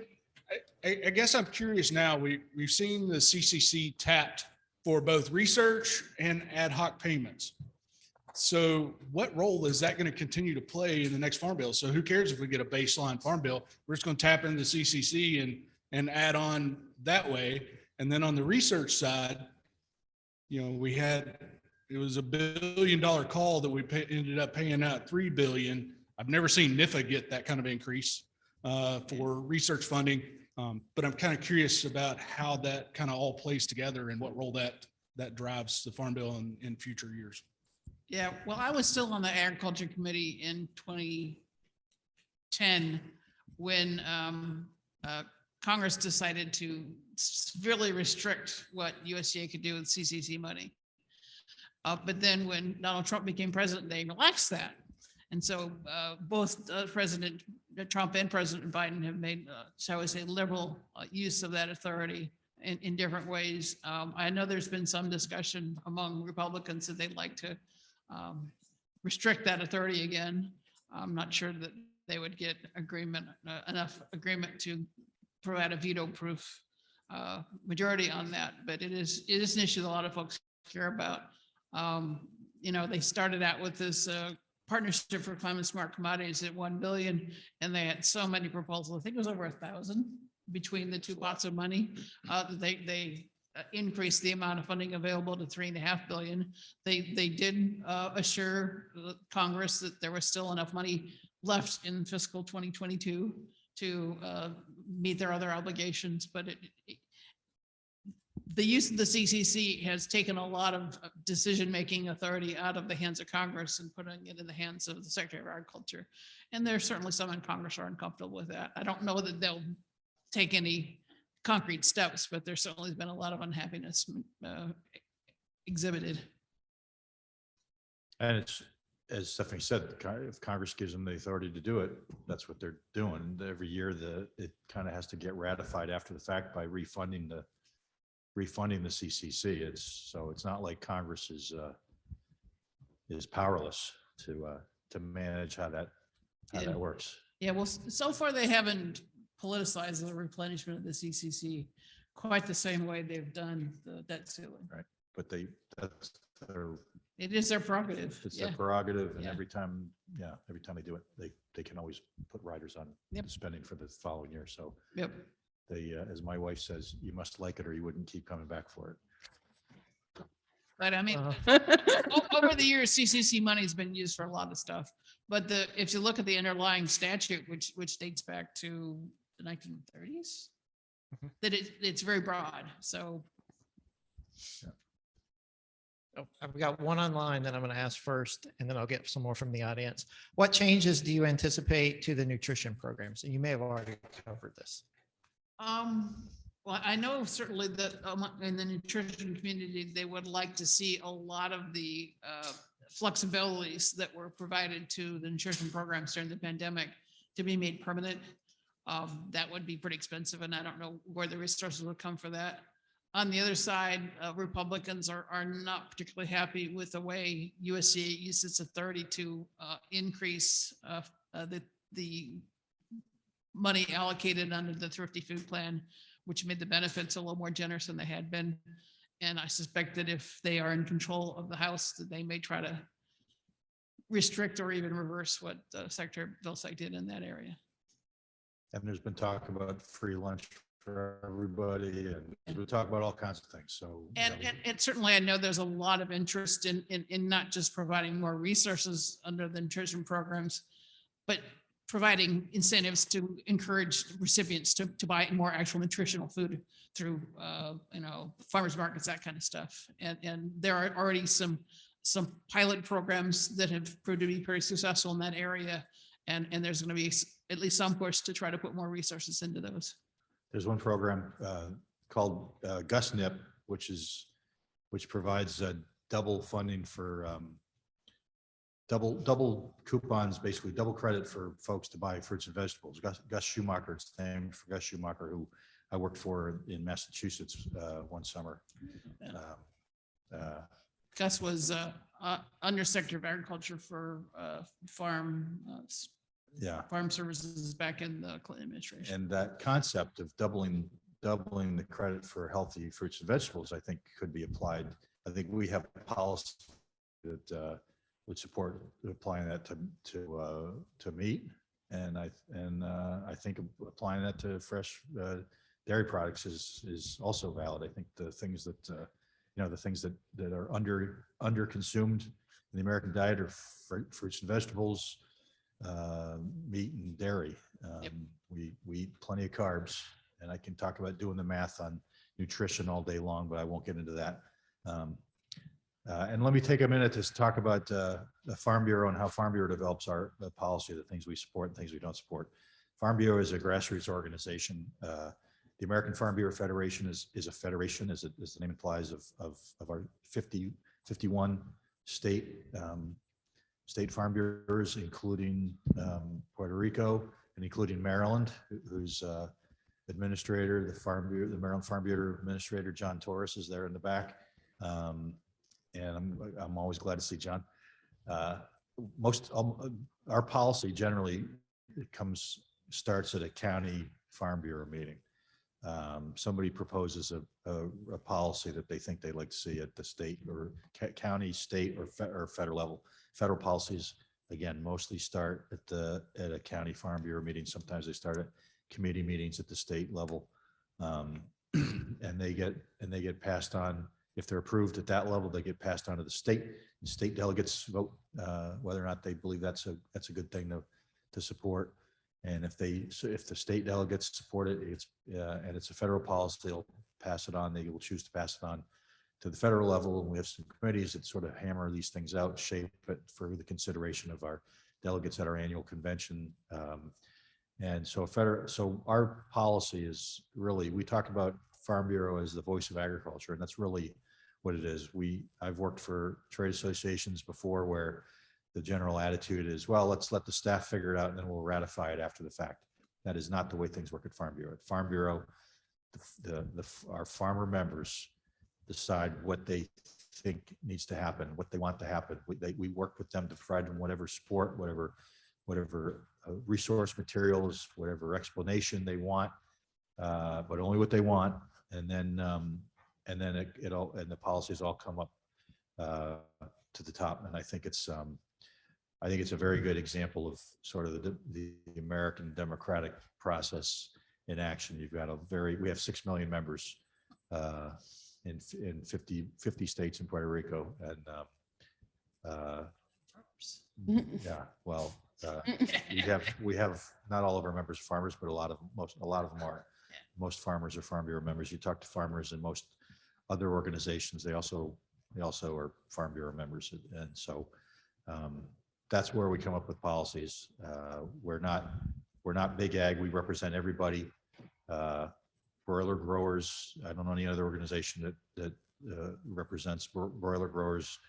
I guess I'm curious now, we've seen the CCC tapped for both research and ad hoc payments. So what role is that going to continue to play in the next farm bill? So who cares if we get a baseline farm bill? We're just going to tap into CCC and add on that way. And then on the research side, it was $1 billion call that we ended up paying out $3 billion. I've never seen NIFA get that kind of increase for research funding. But I'm kind of curious about how that kind of all plays together and what role that drives the farm bill in future years. Yeah, well, I was still on the Agriculture Committee in 2010 when Congress decided to severely restrict what USDA could do with CCC money. But then when Donald Trump became president, they relaxed that. And so both President Trump and President Biden have made, shall we say, liberal use of that authority in different ways. I know there's been some discussion among Republicans that they'd like to restrict that authority again. I'm not sure that they would get enough agreement to provide a veto-proof majority on that. But it is an issue that a lot of folks care about. They started out with this partnership for climate smart commodities at 1 billion, and they had so many proposals. I think it was over 1,000 between the two pots of money. They increased the amount of funding available to 3.5 billion. They did assure Congress that there was still enough money left in fiscal 2022 to meet their other obligations, but the use of the CCC has taken a lot of decision-making authority out of the hands of Congress and putting it in the hands of the Secretary of Agriculture. And there's certainly some in Congress who are uncomfortable with that. I don't know that they'll take any concrete steps, but there's certainly been a lot of unhappiness exhibited. And it's, as Stephanie said, if Congress gives them the authority to do it, that's what they're doing. Every year, it kind of has to get ratified after the fact by refunding the CCC. It's not like Congress is powerless to manage how that works. Yeah, well, so far they haven't politicized the replenishment of the CCC quite the same way they've done the debt ceiling. Right, but It is their prerogative. it's Yeah. their prerogative, and Yeah. every time they do it, they can always put riders on Yep. spending for the following year. So Yep. as my wife says, you must like it or you wouldn't keep coming back for it. But I mean, Uh, over the years, CCC money's been used for a lot of stuff. But if you look at the underlying statute, which dates back to the 1930s, Mhm. that it's very broad. So Oh, I've got one online that I'm going to ask first, and then I'll get some more from the audience. What changes do you anticipate to the nutrition programs? And you may have already covered this. Well, I know certainly that in the nutrition community, they would like to see a lot of the flexibilities that were provided to the nutrition programs during the pandemic to be made permanent. That would be pretty expensive, and I don't know where the resources would come for that. On the other side, Republicans are not particularly happy with the way USDA uses its authority to increase the money allocated under the Thrifty Food Plan, which made the benefits a little more generous than they had been. And I suspect that if they are in control of the House, that they may try to restrict or even reverse what Secretary Vilsack did in that area. And there's been talk about free lunch for everybody, and we talk about all kinds of things. So, And certainly, I know there's a lot of interest in not just providing more resources under the nutrition programs, but providing incentives to encourage recipients to buy more actual nutritional food through, farmers markets, that kind of stuff. And there are already some pilot programs that have proved to be pretty successful in that area. And there's going to be at least some push to try to put more resources into those. there's one program called GusNIP, which provides double funding for double coupons, basically double credit for folks to buy fruits and vegetables. Gus Schumacher, it's named for Gus Schumacher, who I worked for in Massachusetts one summer. Gus was Undersecretary of Agriculture for farm services back in the Clinton administration. And that concept of doubling the credit for healthy fruits and vegetables, I think, could be applied. I think we have a policy that would support applying that to meat, and I think applying that to fresh dairy products is also valid. I think the things that that are under consumed in the American diet are fruits and vegetables, meat and dairy. Yep. We eat plenty of carbs, and I can talk about doing the math on nutrition all day long, but I won't get into that. And let me take a minute to talk about the Farm Bureau and how Farm Bureau develops our policy, the things we support and things we don't support. Farm Bureau is a grassroots organization. The American Farm Bureau Federation is a federation, as the name implies, of our 51 state farm bureaus, including Puerto Rico and including Maryland, whose administrator, the Maryland Farm Bureau Administrator, John Torres, is there in the back. And I'm always glad to see John. Our policy generally starts at a county farm bureau meeting. Somebody proposes a policy that they think they'd like to see at the state or county, state, or federal level. Federal policies, again, mostly start at a county farm bureau meeting. Sometimes they start at committee meetings at the state level, and they get passed on. If they're approved at that level, they get passed on to the state. And state delegates vote whether or not they believe that's a good thing to support. And if the state delegates support it, and it's a federal policy, they'll pass it on. They will choose to pass it on to the federal level. And we have some committees that sort of hammer these things out, shape it for the consideration of our delegates at our annual convention. And so our policy is really, we talk about Farm Bureau as the voice of agriculture, and that's really what it is. I've worked for trade associations before where the general attitude is, well, let's let the staff figure it out and then we'll ratify it after the fact. That is not the way things work at Farm Bureau. At Farm Bureau, our farmer members decide what they think needs to happen, what they want to happen. We work with them to provide them whatever support, whatever resource materials, whatever explanation they want, but only what they want. And then the policies all come up to the top. And I think it's a very good example of sort of the American democratic process in action. You've got we have 6 million members in 50 states in Puerto Rico. And yeah, well, we have not all of our members are farmers, but a lot of them are. Most farmers are Farm Bureau members. You talk to farmers in most other organizations, they also are Farm Bureau members. And so that's where we come up with policies. We're not big ag. We represent everybody. Broiler growers. I don't know any other organization that represents broiler growers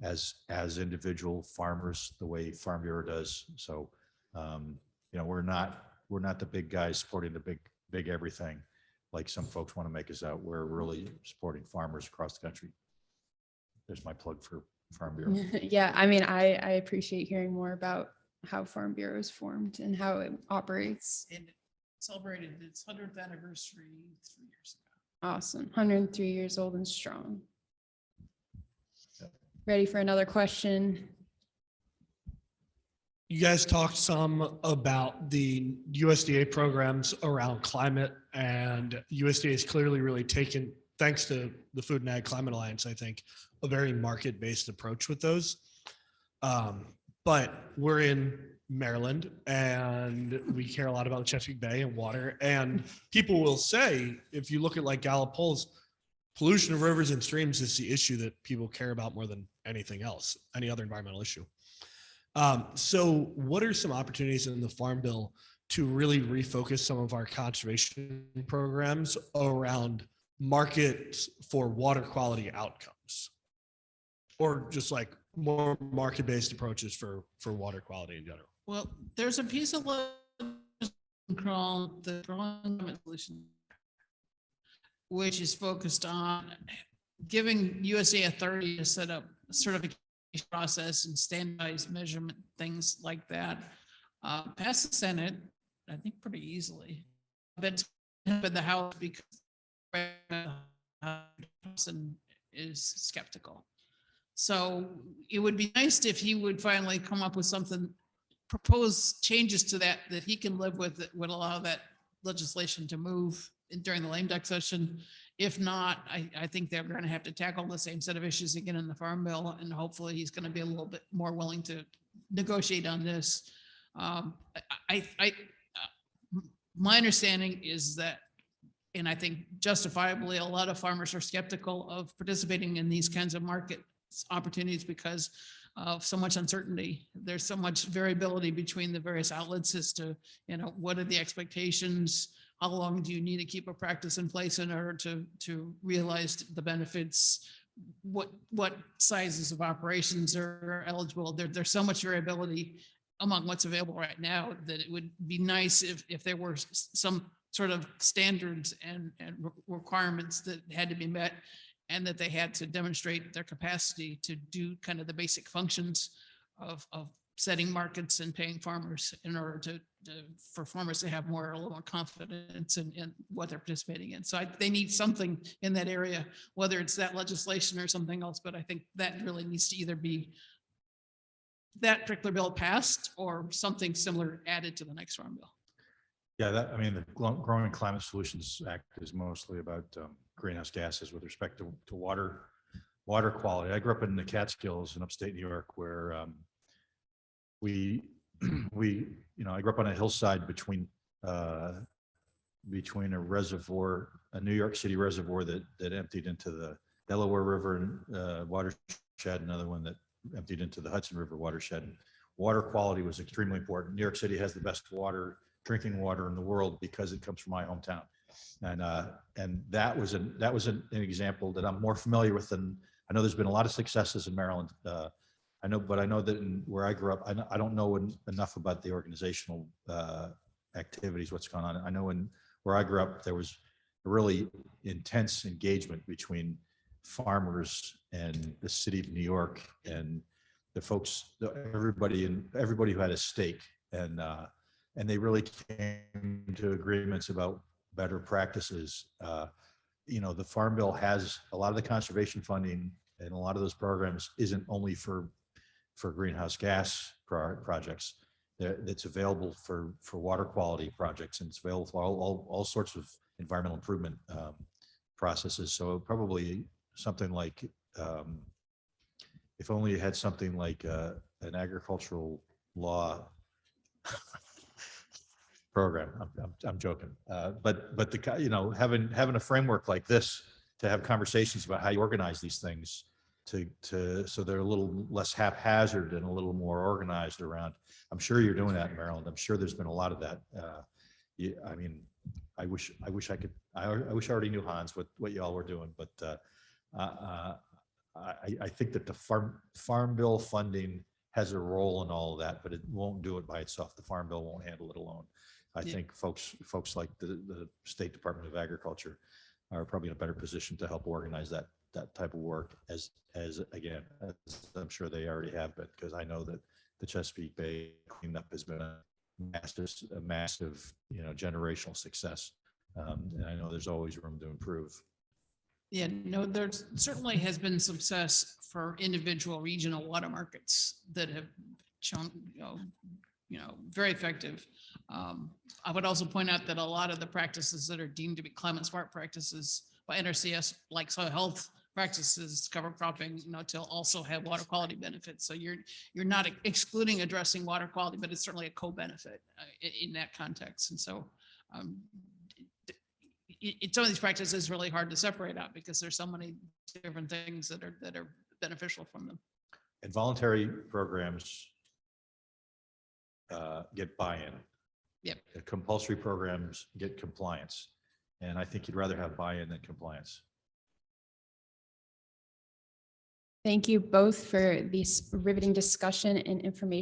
as individual farmers the way Farm Bureau does. So, we're not the big guys supporting the big everything like some folks want to make us out. We're really supporting farmers across the country. There's my plug for Farm Bureau. Yeah, I mean, I appreciate hearing more about how Farm Bureau is formed and how it operates. And celebrated its 100th anniversary 3 years ago. Awesome. 103 years old and strong. Ready for another question? You guys talked some about the USDA programs around climate, and USDA is clearly really taken, thanks to the Food and Ag Climate Alliance, I think, a very market-based approach with those. But we're in Maryland and we care a lot about Chesapeake Bay and water. And people will say, if you look at like Gallup polls, pollution of rivers and streams is the issue that people care about more than anything else, any other environmental issue. So what are some opportunities in the Farm Bill to really refocus some of our conservation programs around markets for water quality outcomes? Or just like more market-based approaches for water quality in general? Well, there's a piece of legislation called the Growing Climate Solution, which is focused on giving USA authority to set up a certification process and standardized measurement, things like that. Passed the Senate, I think, pretty easily. But in the House, because Thompson is skeptical. So it would be nice if he would finally come up with something, propose changes to that he can live with, that would allow that legislation to move during the lame duck session. If not, I think they're going to have to tackle the same set of issues again in the Farm Bill, and hopefully he's going to be a little bit more willing to negotiate on this. My understanding is that, and I think justifiably, a lot of farmers are skeptical of participating in these kinds of market opportunities because of so much uncertainty. There's so much variability between the various outlets as to, what are the expectations? How long do you need to keep a practice in place in order to realize the benefits? What sizes of operations are eligible? There's so much variability among what's available right now that it would be nice if there were some sort of standards and requirements that had to be met, and that they had to demonstrate their capacity to do kind of the basic functions of setting markets and paying farmers in order for farmers to have a little more confidence in what they're participating in. So they need something in that area, whether it's that legislation or something else. But I think that really needs to either be that particular bill passed or something similar added to the next Farm Bill. Yeah, the Growing Climate Solutions Act is mostly about greenhouse gases with respect to water quality. I grew up in the Catskills in upstate New York, where I grew up on a hillside between a reservoir, a New York City reservoir that emptied into the Delaware River watershed, another one that emptied into the Hudson River watershed. Water quality was extremely important. New York City has the best drinking water in the world because it comes from my hometown. And that was an example that I'm more familiar with than, I know there's been a lot of successes in Maryland. I know that where I grew up, I don't know enough about the organizational activities, what's going on. I know where I grew up, there was a really intense engagement between farmers and the city of New York and the folks, everybody who had a stake, and they really came to agreements about better practices. The Farm Bill has a lot of the conservation funding, and a lot of those programs isn't only for greenhouse gas projects. that's available for water quality projects, and it's available for all sorts of environmental improvement processes. So probably something like, if only you had something like an agricultural law program. I'm joking, but having a framework like this to have conversations about how you organize these things so they're a little less haphazard and a little more organized around. I'm sure you're doing that in Maryland. I'm sure there's been a lot of that. I mean, I wish I already knew, Hans, what y'all were doing, but I think that the farm bill funding has a role in all of that, but it won't do it by itself. The Farm Bill won't handle it alone. I think folks like the State Department of Agriculture are probably in a better position to help organize that type of work as I'm sure they already have been, because I know that the Chesapeake Bay cleanup has been a massive, generational success. And I know there's always room to improve. Yeah, no, there certainly has been success for individual regional water markets that have shown, very effective. I would also point out that a lot of the practices that are deemed to be climate smart practices by NRCS, like soil health practices, cover cropping, no-till, also have water quality benefits. So you're not excluding addressing water quality, but it's certainly a co-benefit in that context. And so some of these practices is really hard to separate out because there's so many different things that are beneficial from them. And voluntary programs get buy-in. Yep. Compulsory programs get compliance. And I think you'd rather have buy-in than compliance. Thank you both for this riveting discussion and information.